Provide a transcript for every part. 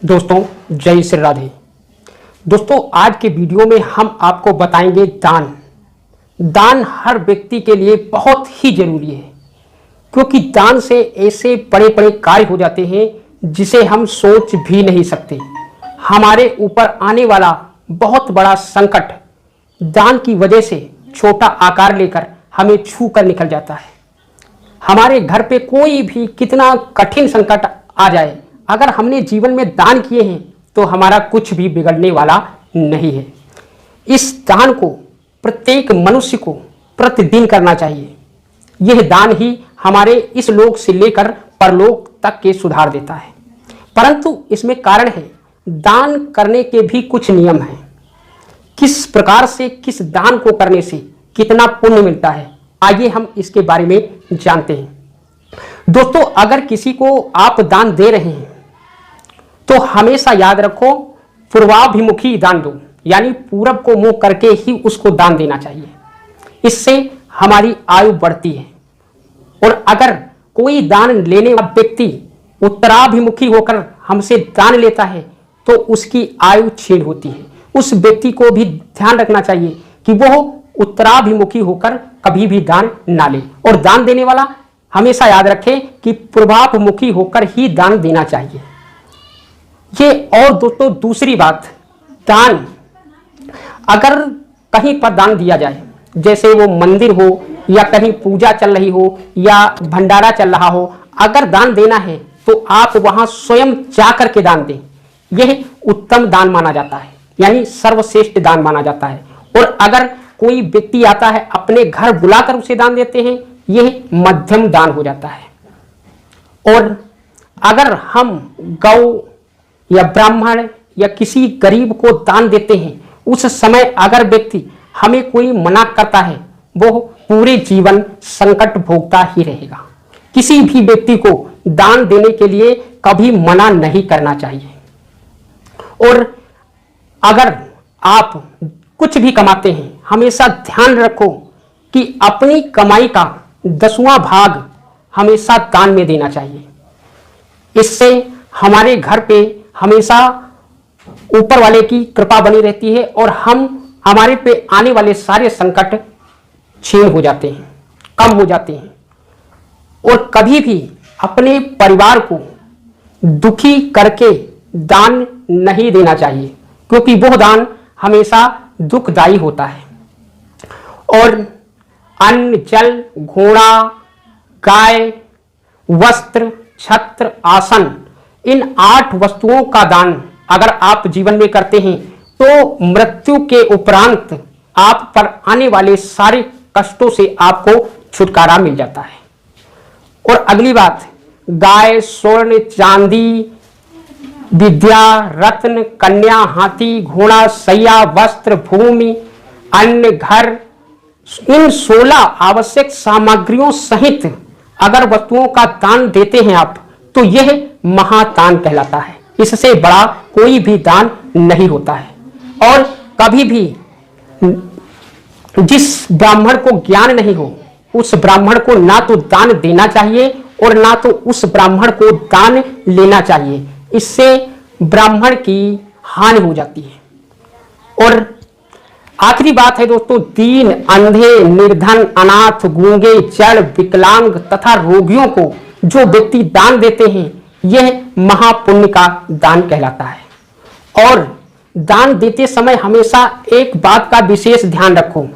दोस्तों जय श्री राधे। दोस्तों आज के वीडियो में हम आपको बताएंगे दान हर व्यक्ति के लिए बहुत ही जरूरी है, क्योंकि दान से ऐसे बड़े बड़े कार्य हो जाते हैं जिसे हम सोच भी नहीं सकते। हमारे ऊपर आने वाला बहुत बड़ा संकट दान की वजह से छोटा आकार लेकर हमें छू कर निकल जाता है। हमारे घर पे कोई भी कितना कठिन संकट आ जाए, अगर हमने जीवन में दान किए हैं तो हमारा कुछ भी बिगड़ने वाला नहीं है। इस दान को प्रत्येक मनुष्य को प्रतिदिन करना चाहिए। यह दान ही हमारे इस लोक से लेकर परलोक तक के सुधार देता है। परंतु इसमें कारण है, दान करने के भी कुछ नियम हैं। किस प्रकार से किस दान को करने से कितना पुण्य मिलता है, आइए हम इसके बारे में जानते हैं। दोस्तों अगर किसी को आप दान दे रहे हैं तो हमेशा याद रखो, पूर्वाभिमुखी दान दो, यानी पूरब को मुंह करके ही उसको दान देना चाहिए। इससे हमारी आयु बढ़ती है। और अगर कोई दान लेने वाला व्यक्ति उत्तराभिमुखी होकर हमसे दान लेता है तो उसकी आयु क्षीण होती है। उस व्यक्ति को भी ध्यान रखना चाहिए कि वह उत्तराभिमुखी होकर कभी भी दान ना ले। और दान देने वाला हमेशा याद रखे कि पूर्वाभिमुखी होकर ही दान देना चाहिए। ये और दोस्तों दूसरी बात, दान अगर कहीं पर दान दिया जाए, जैसे वो मंदिर हो या कहीं पूजा चल रही हो या भंडारा चल रहा हो, अगर दान देना है तो आप वहां स्वयं जाकर के दान दें। यह उत्तम दान माना जाता है, यानी सर्वश्रेष्ठ दान माना जाता है। और अगर कोई व्यक्ति आता है अपने घर बुलाकर उसे दान देते हैं, यह मध्यम दान हो जाता है। और अगर हम गौ या ब्राह्मण या किसी गरीब को दान देते हैं, उस समय अगर व्यक्ति हमें कोई मना करता है, वो पूरे जीवन संकट भोगता ही रहेगा। किसी भी व्यक्ति को दान देने के लिए कभी मना नहीं करना चाहिए। और अगर आप कुछ भी कमाते हैं, हमेशा ध्यान रखो कि अपनी कमाई का 10वां भाग हमेशा दान में देना चाहिए। इससे हमारे घर पे हमेशा ऊपर वाले की कृपा बनी रहती है और हमारे पे आने वाले सारे संकट क्षीण हो जाते हैं, कम हो जाते हैं। और कभी भी अपने परिवार को दुखी करके दान नहीं देना चाहिए, क्योंकि वह दान हमेशा दुखदायी होता है। और अन्न, जल, घोड़ा, गाय, वस्त्र, छत्र, आसन, इन 8 वस्तुओं का दान अगर आप जीवन में करते हैं तो मृत्यु के उपरांत आप पर आने वाले सारे कष्टों से आपको छुटकारा मिल जाता है। और अगली बात, गाय, स्वर्ण, चांदी, विद्या, रत्न, कन्या, हाथी, घोड़ा, सैया, वस्त्र, भूमि, अन्न, घर, इन 16 आवश्यक सामग्रियों सहित अगर वस्तुओं का दान देते हैं आप, तो यह महादान कहलाता है। इससे बड़ा कोई भी दान नहीं होता है। और कभी भी जिस ब्राह्मण को ज्ञान नहीं हो, उस ब्राह्मण को ना तो दान देना चाहिए और ना तो उस ब्राह्मण को दान लेना चाहिए। इससे ब्राह्मण की हानि हो जाती है। और आखिरी बात है दोस्तों, दीन, अंधे, निर्धन, अनाथ, गूंगे, जड़, विकलांग तथा रोगियों को जो व्यक्ति दान देते हैं, यह महापुण्य का दान कहलाता है। और दान देते समय हमेशा एक बात का विशेष ध्यान रखो,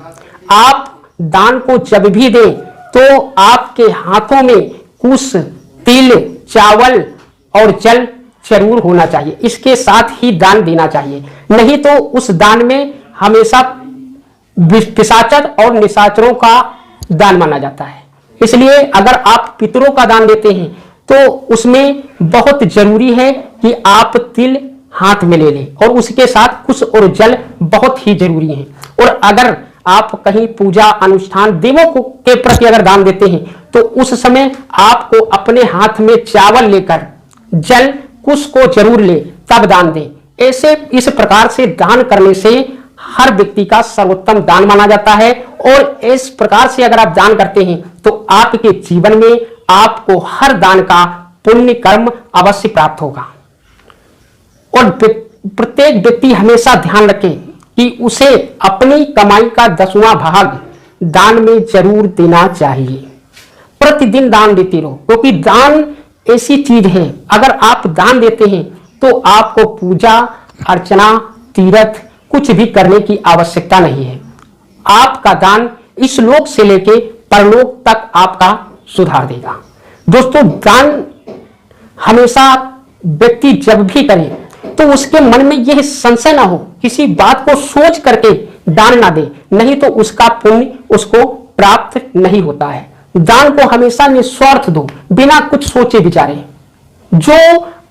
आप दान को जब भी दें तो आपके हाथों में कुछ तिल, चावल और जल जरूर होना चाहिए। इसके साथ ही दान देना चाहिए, नहीं तो उस दान में हमेशा पिशाचर और निशाचरों का दान माना जाता है। इसलिए अगर आप पितरों का दान देते हैं तो उसमें बहुत जरूरी है कि आप तिल हाथ में ले लें और उसके साथ कुश और जल बहुत ही जरूरी है। और अगर आप कहीं पूजा अनुष्ठान देवों के प्रति अगर दान देते हैं तो उस समय आपको अपने हाथ में चावल लेकर जल कुश को जरूर ले, तब दान दें। ऐसे इस प्रकार से दान करने से हर व्यक्ति का सर्वोत्तम दान माना जाता है। और इस प्रकार से अगर आप दान करते हैं तो आपके जीवन में आपको हर दान का पुण्य कर्म अवश्य प्राप्त होगा। और प्रत्येक व्यक्ति हमेशा ध्यान रखे कि उसे अपनी कमाई का 10वां भाग दान में जरूर देना चाहिए। प्रतिदिन दान देते रहो, क्योंकि दान ऐसी चीज है, अगर आप दान देते हैं तो आपको पूजा अर्चना तीर्थ कुछ भी करने की आवश्यकता नहीं है। आपका दान इस लोक से लेके परलोक तक आपका सुधार देगा। दोस्तों, दान हमेशा व्यक्ति जब भी करे तो उसके मन में यह संशय ना हो, किसी बात को सोच करके दान ना दे, नहीं तो उसका पुण्य उसको प्राप्त नहीं होता है। दान को हमेशा निस्वार्थ दो, बिना कुछ सोचे विचारे। जो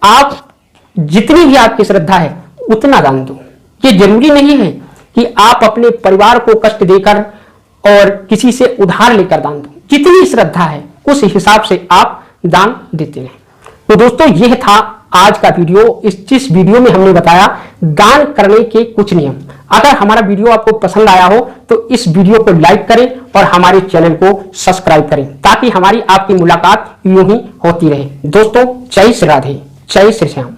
आप जितनी भी आपकी श्रद्धा है उतना दान दो। ये जरूरी नहीं है कि आप अपने परिवार को कष्ट देकर और किसी से उधार लेकर दान दो। जितनी श्रद्धा है उस हिसाब से आप दान देते रहें। तो दोस्तों, यह था आज का वीडियो। जिस वीडियो में हमने बताया दान करने के कुछ नियम। अगर हमारा वीडियो आपको पसंद आया हो तो इस वीडियो को लाइक करें और हमारे चैनल को सब्सक्राइब करें, ताकि हमारी आपकी मुलाकात यूं ही होती रहे। दोस्तों, जय श्री राधे, जय श्री श्याम।